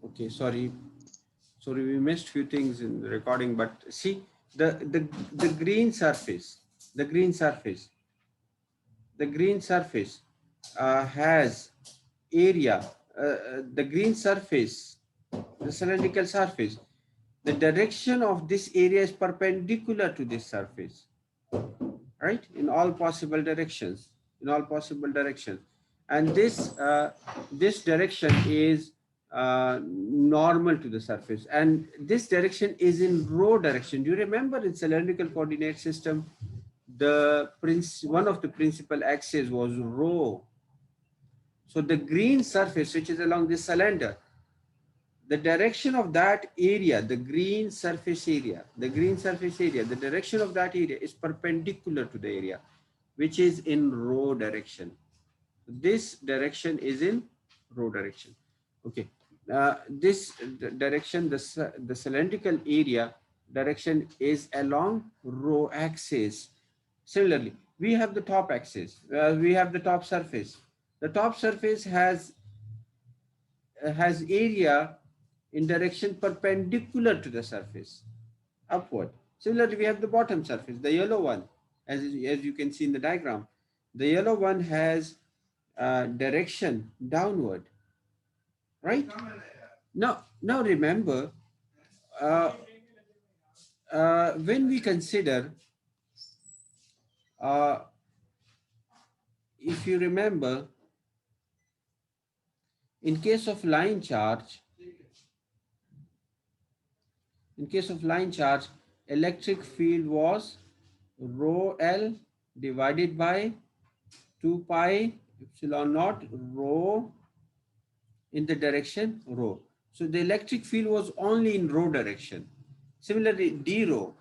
Okay, sorry, we missed few things in the recording, but see the green surface, the green surface, the green surface has area, the green surface, the cylindrical surface, the direction of this area is perpendicular to this surface, right? In all possible directions, in all possible directions. And this direction is normal to the surface. And this direction is in rho direction. Do you remember in cylindrical coordinate system, one of the principal axes was rho. So the green surface, which is along this cylinder, the direction of that area, the green surface area, the direction of that area is perpendicular to the area, which is in rho direction. This direction is in rho direction. Okay. This direction, the cylindrical area direction is along rho axis. Similarly, we have the top axis. We have the top surface. The top surface has area in direction perpendicular to the surface, upward. Similarly, we have the bottom surface, the yellow one, as you can see in the diagram. The yellow one has direction downward, right? Now remember, uh, when we consider, uh, if you remember, in case of line charge, electric field was rho L divided by 2 pi epsilon naught rho in the direction rho. So the electric field was only in rho direction. Similarly, d rho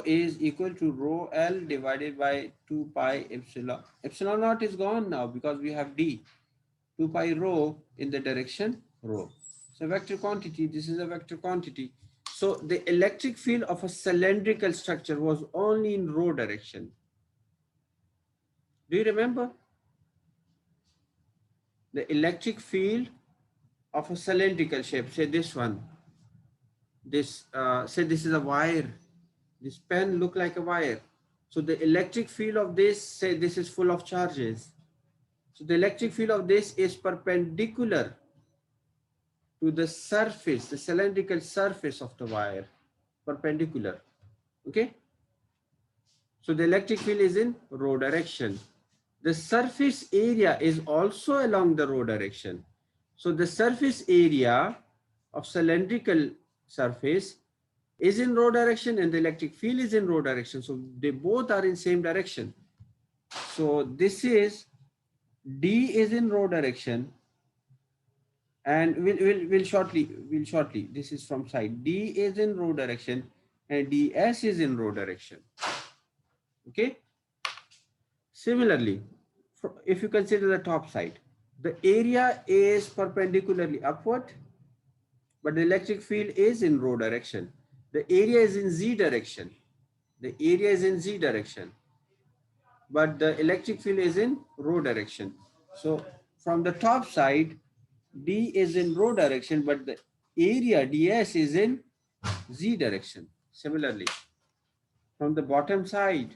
is equal to rho L divided by 2 pi epsilon. Epsilon naught is gone now because we have d. 2 pi rho in the direction rho. So vector quantity, this is a vector quantity. So the electric field of a cylindrical structure was only in rho direction. Do you remember? The electric field of a cylindrical shape, say this one, say this is a wire. This pen look like a wire. So the electric field of this, say this is full of charges. So the electric field of this is perpendicular to the surface, the cylindrical surface of the wire, perpendicular. Okay. So the electric field is in rho direction. The surface area is also along the rho direction. So the surface area of cylindrical surface is in rho direction and the electric field is in rho direction. So they both are in same direction. So this is D is in rho direction, and we'll shortly. This is from side. D is in rho direction and DS is in rho direction. Okay. Similarly, if you consider the top side, the area is perpendicularly upward, but the electric field is in rho direction. The area is in Z direction. The area is in Z direction, but the electric field is in rho direction. So from the top side, D is in rho direction, but the area DS is in Z direction. Similarly, from the bottom side,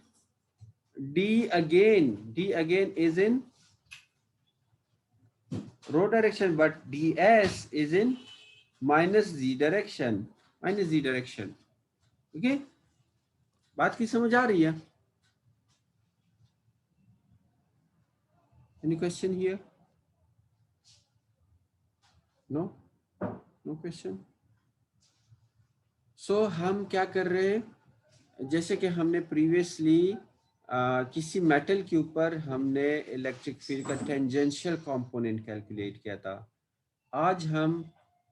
D again is in rho direction, but DS is in minus Z direction. Okay, बात की समझ आ रही है? Any question here? No question. So हम क्या कर रहे हैं, जैसे कि हमने प्रीवियसली किसी मेटल के ऊपर हमने इलेक्ट्रिक फील्ड का टेंजेंशियल कंपोनेंट कैलकुलेट किया था. आज हम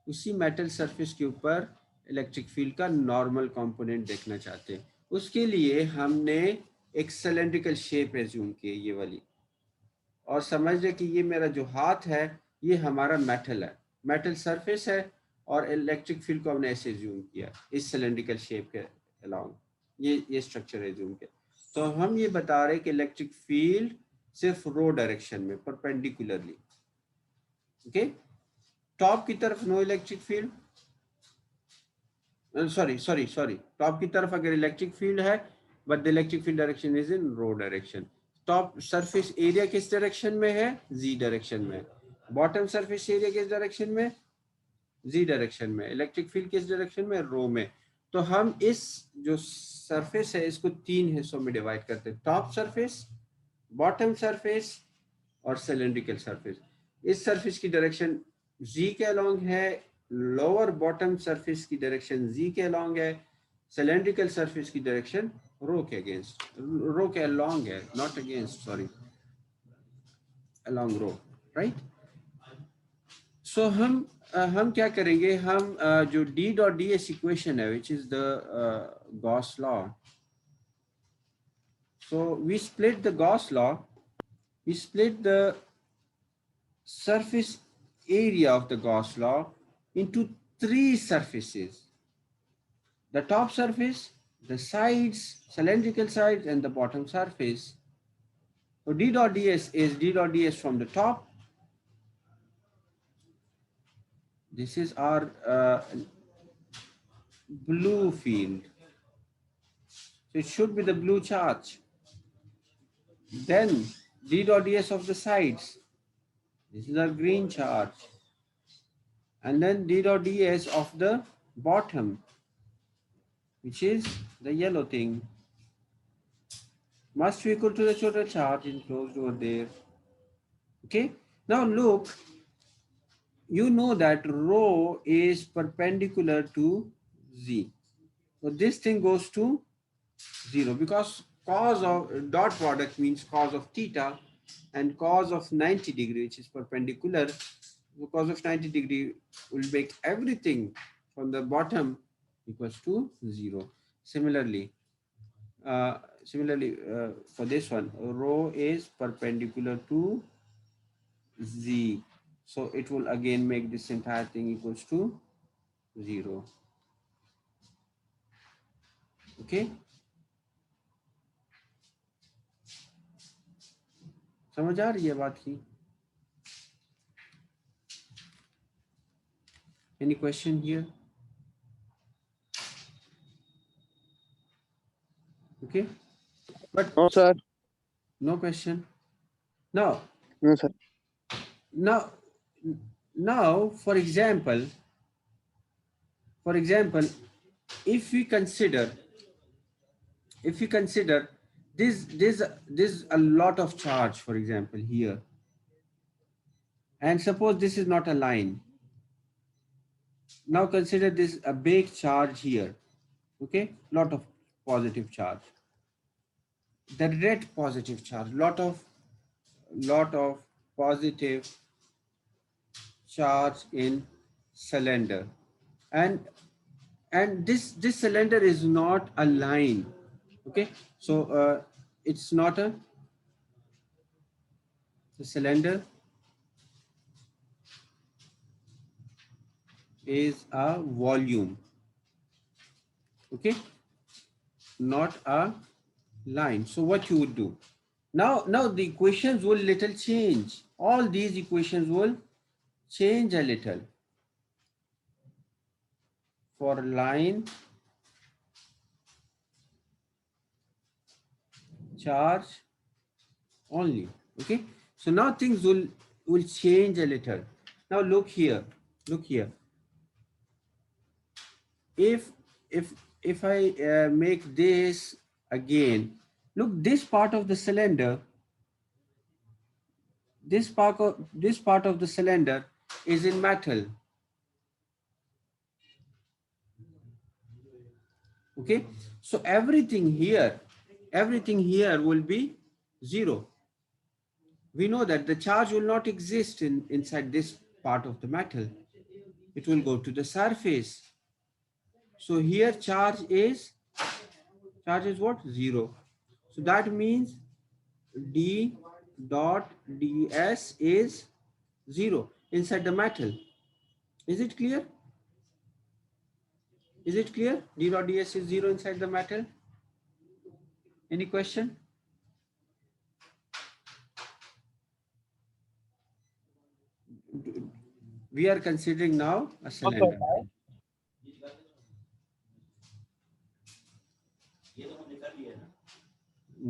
उसी मेटल सरफेस के ऊपर इलेक्ट्रिक फील्ड का नॉर्मल कंपोनेंट देखना चाहते हैं. उसके लिए हमने एक सिलेंड्रिकल शेप एज्यूम की, ये वाली, और समझ लें कि ये मेरा जो हाथ है ये हमारा मेटल है, मेटल सरफेस है, और इलेक्ट्रिक फील्ड को हमने ऐसे एज्यूम किया इस सिलेंड्रिकल शेप के अलाउंग, ये स्ट्रक्चर एज्यूम किया. तो हम ये बता रहे हैं कि इलेक्ट्रिक फील्ड सिर्फ रो डायरेक्शन में परपेंडिकुलरली. ओके, टॉप की तरफ no electric field, sorry, top की तरफ अगर इलेक्ट्रिक फील्ड है, but the electric field direction is in row direction. Top surface area किस डायरेक्शन में है? जी डायरेक्शन में। बॉटम सरफेस एरिया किस डायरेक्शन में? जी डायरेक्शन में। इलेक्ट्रिक फील्ड किस डायरेक्शन में? रो में। तो हम इस जो सरफेस है इसको तीन हिस्सों में डिवाइड करते हैं, टॉप सरफेस, बॉटम सरफेस और सिलेंड्रिकल सरफेस। इस सरफेस की डायरेक्शन जी के अलोंग है, लोअर बॉटम सरफेस की डायरेक्शन जी के अलोंग है, सिलेंड्रिकल सरफेस की डायरेक्शन रो के अगेंस्ट, रो के अलोंग है, not against, sorry, along rho, right. So हम क्या करेंगे, हम जो D dot D S equation है which is the Gauss law, so we split the Gauss law, we split the surface area of the Gauss law into three surfaces: the top surface, the sides, cylindrical sides, and the bottom surface. So d dot ds is d dot ds from the top. This is our blue field, so it should be the blue charge. Then d dot ds of the sides, this is our green charge. And then d dot ds of the bottom, which is the yellow thing, must be equal to the total charge enclosed over there. Okay, now look, you know that rho is perpendicular to z, so this thing goes to 0 because cos of dot product means cos of theta, and cos of 90 degree, which is perpendicular, so cos of 90 degree will make everything from the bottom equals to 0. Similarly, for this one, rho is perpendicular to z, so it will again make this entire thing equals to 0. Okay, समझ आ रही है बात की? Any question here? Okay, but No, sir. no question. Now, No, sir. now, now, for example, if we consider, if we consider this a lot of charge, for example, here, and suppose this is not a line. Now consider this a big charge here, okay, lot of positive charge, the red positive charge, lot of positive charge in cylinder, and this cylinder is not a line, okay, so it's not a, the cylinder is a volume, okay, not a line. So what you would do now, the equations will little change, all these equations will change a little. For line charge only, okay, so now things will change a little. Now look here, look here, if if if I make this again, look, this part of the cylinder, this part of the cylinder is in metal, okay, so everything here will be 0. We know that the charge will not exist inside this part of the metal, it will go to the surface. So here charge is what? 0. So that means d dot ds is 0 inside the metal. Is it clear? Is it clear? D dot ds is 0 inside the metal. Any question? We are considering now a cylinder,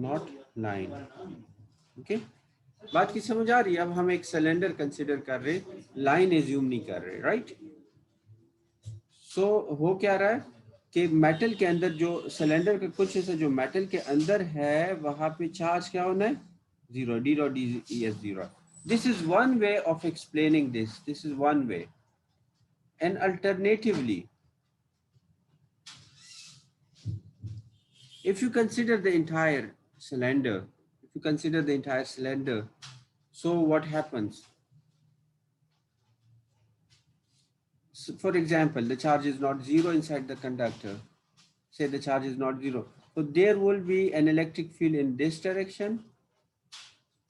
not line. Okay, बात की समझ आ रही है? अब हम एक cylinder consider कर रहे, लाइन एज्यूम नहीं कर रहे, राइट? सो हो क्या रहा है कि मेटल के अंदर जो सिलेंडर का कुछ हिस्सा जो मेटल के अंदर है वहां पे चार्ज क्या होना है? Zero, D dot D S zero. This is one way of explaining this. This is one way. And alternatively, if you consider the entire cylinder, so what happens? So for example, the charge is not zero inside the conductor. Say the charge is not zero. So there will be an electric field in this direction,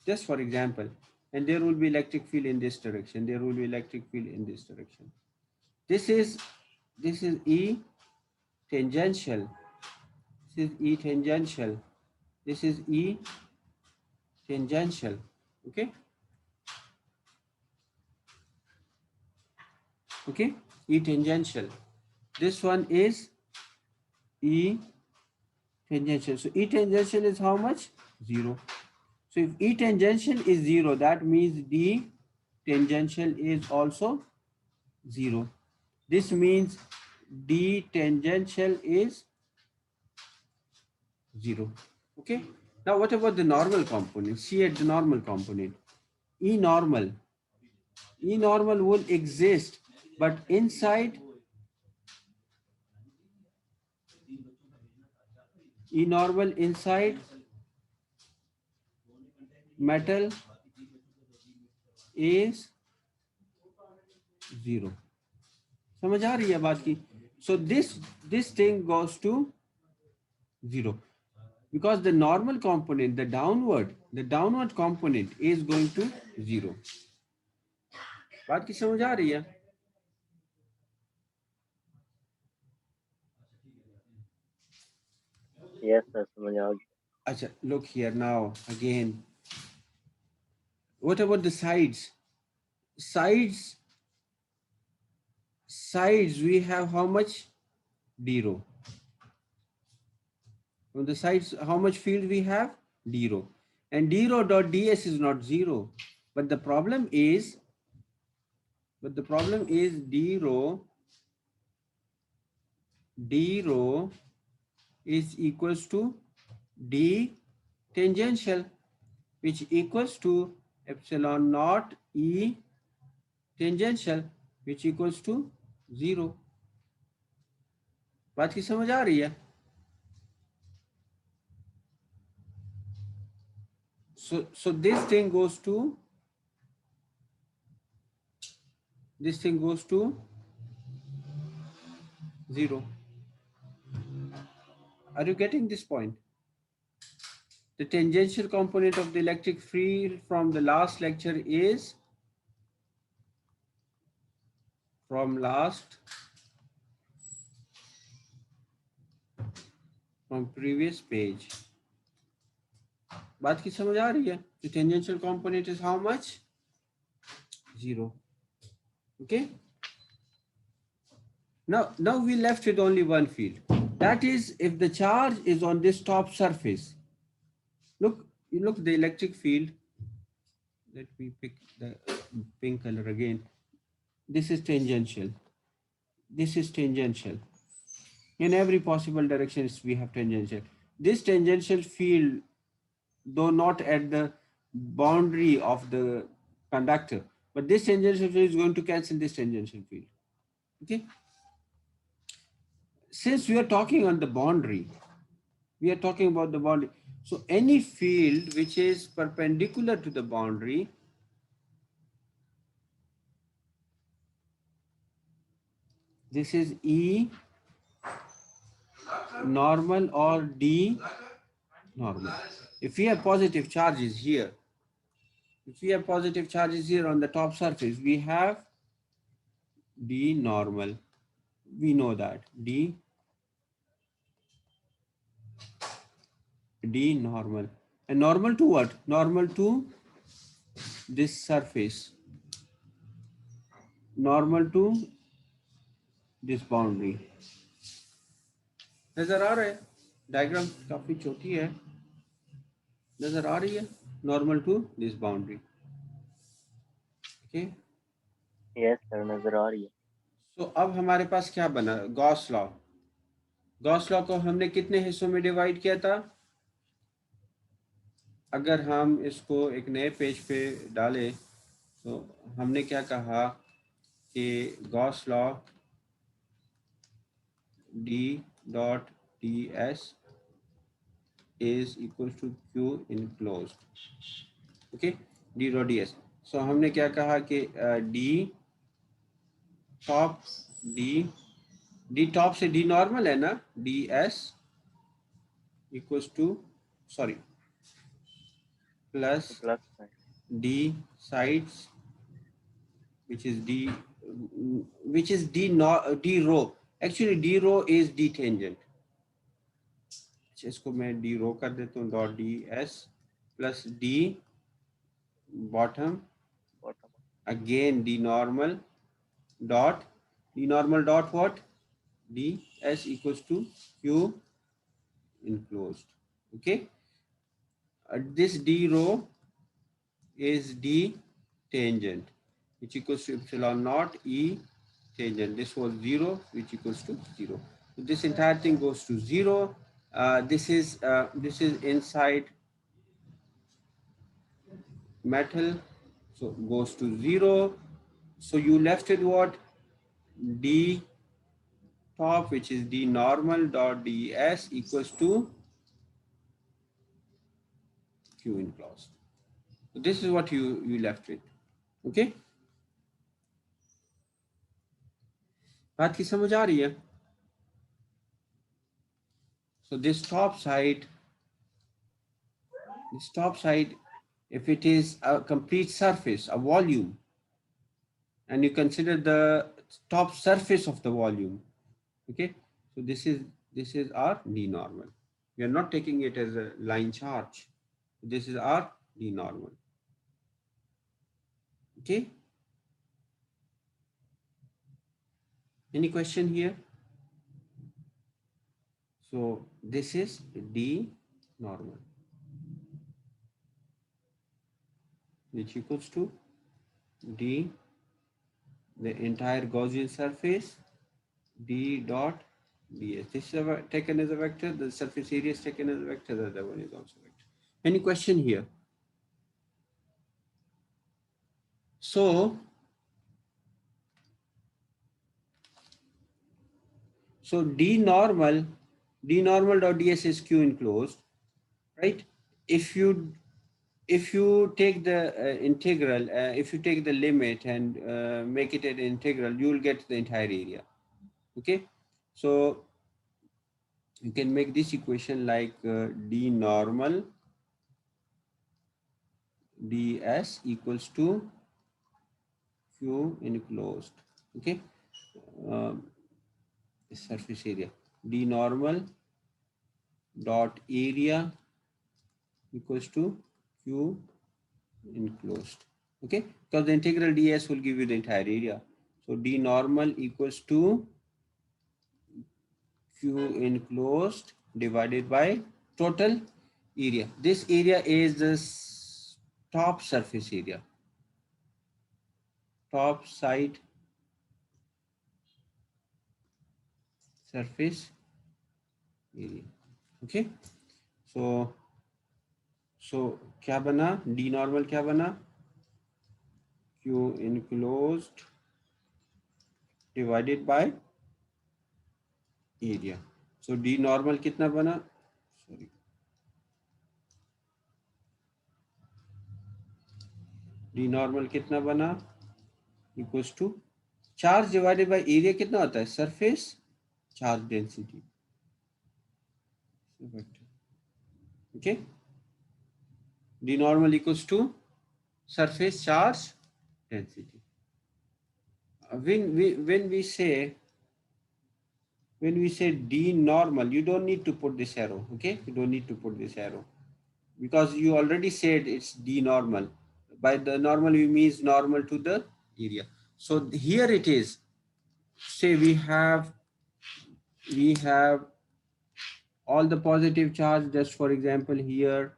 just for example, and there will be electric field in this direction. There will be electric field in this direction. This is E tangential. This is E tangential. This is E tangential. Okay. Okay. E tangential. This one is E tangential. So E tangential is how much? Zero. So if E tangential is zero, that means D tangential is also zero. This means D tangential is zero. Okay. Now what about the normal component? See at the normal component. E normal. E normal will exist, but inside E normal inside metal is zero. समझ आ रही है बात की? So this thing goes to zero because the normal component, the downward component is going to zero. बात की समझ आ रही है? Yes, sir. समझ आ गया. अच्छा, look here now again. What about the sides? Sides we have how much? D rho. On the sides, how much field we have? D rho. And D rho dot ds is not zero. But the problem is D rho is equals to D tangential, which equals to epsilon naught E tangential, which equals to zero. बात की समझ आ रही है? So this thing goes to zero. Are you getting this point? The tangential component of the electric field from the last lecture is from previous page. बात की समझ आ रही है? The tangential component is how much? Zero. Okay. Now we left with only one field. That is if the charge is on this top surface. Look the electric field. Let me pick the pink color again. This is tangential. This is tangential. In every possible direction we have tangential. This tangential field, though not at the boundary of the conductor, but this tangential field is going to cancel this tangential field. Okay. Since we are talking on the boundary, we are talking about the boundary. So any field which is perpendicular to the boundary, this is E normal or D normal. If we have positive charges here, on the top surface, we have D normal. We know that D normal. And normal to what? Normal to this surface. normal to this boundary. नजर आ रहा है? Diagram काफी छोटी है, नजर आ रही है? Normal to this boundary. Okay, yes sir, नजर आ रही है। सो अब हमारे पास क्या बना? Gauss law. गॉस लॉ को हमने कितने हिस्सों में डिवाइड किया था? अगर हम इसको एक नए पेज पे डालें तो हमने क्या कहा कि Gauss law D dot D S is equals to q enclosed. Okay, d dot D S. So हमने क्या कहा कि d टॉप, d टॉप से d नॉर्मल है ना, ds equals to, sorry, plus plus d sides which is d, d row. Actually d row is d tangent. इसको मैं d row कर देता हूँ, dot D S plus d bottom, bottom. again d normal dot what, ds equals to q enclosed. Okay, this d row is d tangent, which equals to epsilon naught e tangent. This was 0, which equals to 0. So this entire thing goes to 0. This is inside metal, so goes to 0. So you left with what? D top, which is d normal dot ds equals to q enclosed. So this is what you left with. Okay, बात की समझ आ रही है? So this top side, if it is a complete surface, a volume, and you consider the top surface of the volume, okay, so this is our d normal. We are not taking it as a line charge. This is our d normal. Okay, any question here? So this is d normal, which equals to d, the entire Gaussian surface, d dot ds. This is taken as a vector. The surface area is taken as a vector. The other one is also vector. Any question here? So d normal dot ds is q enclosed, right? If you take the integral, if you take the limit and make it an integral, you will get the entire area. Okay, so you can make this equation like d normal ds equals to q enclosed. Okay, um, surface area, d normal dot area equals to q enclosed. Okay, because the integral ds will give you the entire area. So d normal equals to q enclosed divided by total area. This area is the top surface area, top side surface area. Okay, so क्या बना? d normal क्या बना? q enclosed divided by area. So d normal कितना बना? Sorry, d normal कितना बना? Equals to charge divided by area. कितना होता है? Surface charge density. Okay, d normal equals to surface charge density. When we say d normal, you don't need to put this arrow. Okay, you don't need to put this arrow because you already said it's d normal. By the normal we means normal to the area. So here it is. Say we have all the positive charge, just for example here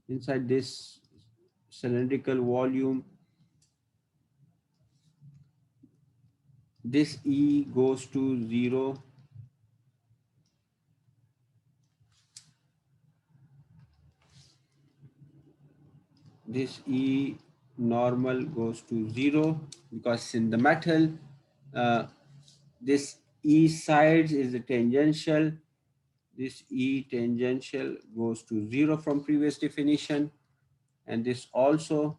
inside this cylindrical volume, this E goes to 0, this E normal goes to 0 because in the metal, uh, this E sides is the tangential, this E tangential goes to 0 from previous definition, and this also.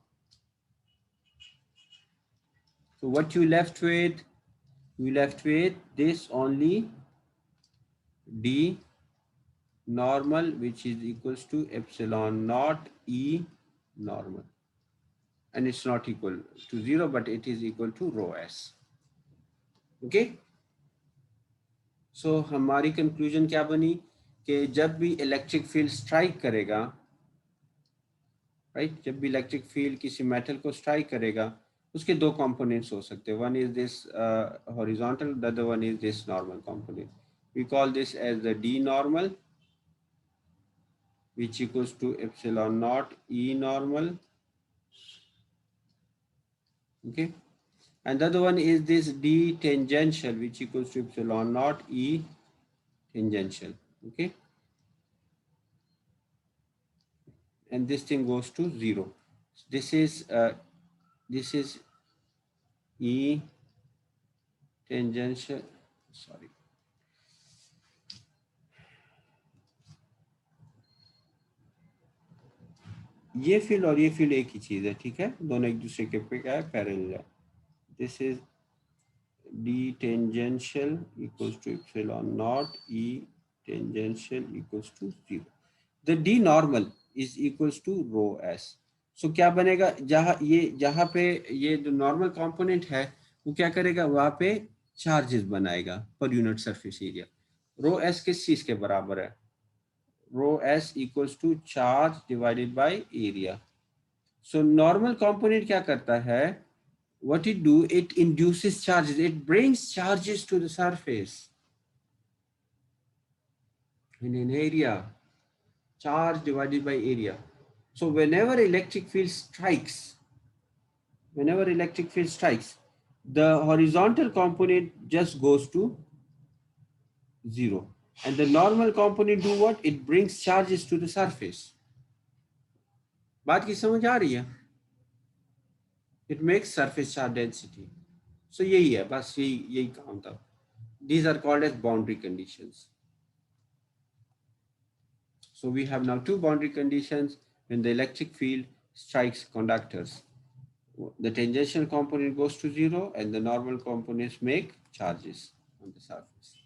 So what you left with? You left with this only D normal, which is equals to epsilon naught E normal, and it's not equal to 0, but it is equal to rho s. Okay, so हमारी conclusion क्या बनी कि जब भी electric field strike करेगा, right, जब भी electric field किसी मेटल को स्ट्राइक करेगा, उसके दो कंपोनेंट्स हो सकते हैं. One is this horizontal, the other one is this normal component. We call this as the D normal, which equals to epsilon naught E normal. Okay, and the other one is this D tangential, which equals to epsilon naught E tangential. Okay, and this thing goes to 0. This is E tangential, sorry, ये field और ये field एक ही चीज है, ठीक है, दोनों एक दूसरे के पे क्या है, पैरेलल है. This is D tangential equals to epsilon naught E tangential equals to 0. The D normal is equals to rho s. So क्या बनेगा, जहाँ पे ये जो नॉर्मल कंपोनेंट है वो क्या करेगा, वहाँ पे चार्जेस बनाएगा per unit surface area. Rho S किस चीज के बराबर है, rho S equals to charge divided by area. So normal component क्या करता है, what it do, it induces charges, it brings charges to the surface in an area, charge divided by area. So whenever electric field strikes, the horizontal component just goes to 0, and the normal component do what, it brings charges to the surface. बात की समझ आ रही है? It makes surface charge density. So यही है, बस यही काम था. These are called as boundary conditions. So we have now two boundary conditions when the electric field strikes conductors. The tangential component goes to 0 and the normal components make charges on the surface.